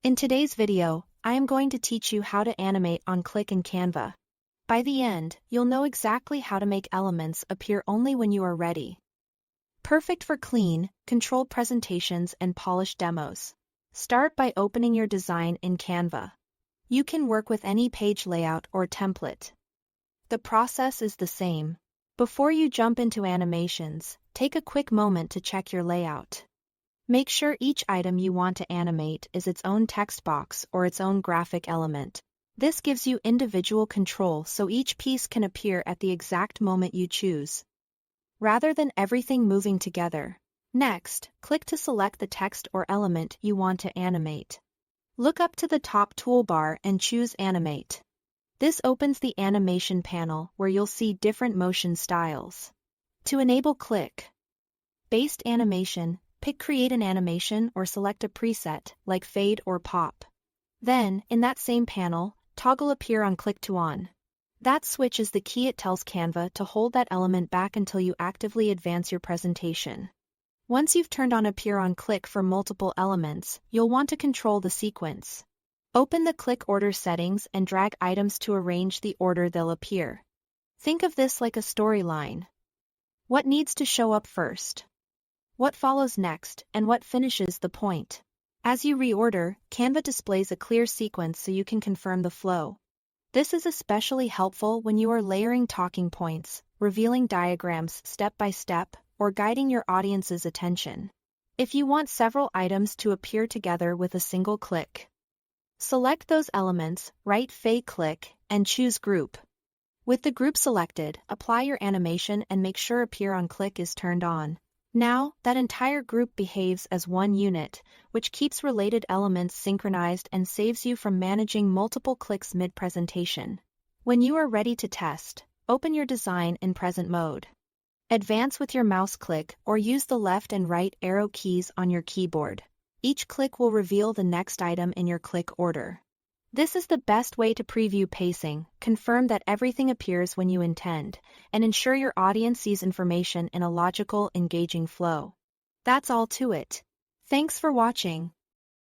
In today's video, I am going to teach you how to animate on Click in Canva. By the end, you'll know exactly how to make elements appear only when you are ready. Perfect for clean, controlled presentations and polished demos. Start by opening your design in Canva. You can work with any page layout or template. The process is the same. Before you jump into animations, take a quick moment to check your layout. Make sure each item you want to animate is its own text box or its own graphic element. This gives you individual control so each piece can appear at the exact moment you choose, rather than everything moving together. Next, click to select the text or element you want to animate. Look up to the top toolbar and choose Animate. This opens the animation panel where you'll see different motion styles. To enable click-based animation, pick Create an Animation or select a preset, like Fade or Pop. Then, in that same panel, toggle Appear on Click to On. That switch is the key. It tells Canva to hold that element back until you actively advance your presentation. Once you've turned on Appear on Click for multiple elements, you'll want to control the sequence. Open the Click Order settings and drag items to arrange the order they'll appear. Think of this like a storyline. What needs to show up first? What follows next, and what finishes the point? As you reorder, Canva displays a clear sequence so you can confirm the flow. This is especially helpful when you are layering talking points, revealing diagrams step by step, or guiding your audience's attention. If you want several items to appear together with a single click, select those elements, right Fade Click, and choose Group. With the group selected, apply your animation and make sure Appear on Click is turned on. Now, that entire group behaves as one unit, which keeps related elements synchronized and saves you from managing multiple clicks mid-presentation. When you are ready to test, open your design in present mode. Advance with your mouse click or use the left and right arrow keys on your keyboard. Each click will reveal the next item in your click order. This is the best way to preview pacing, confirm that everything appears when you intend, and ensure your audience sees information in a logical, engaging flow. That's all to it. Thanks for watching.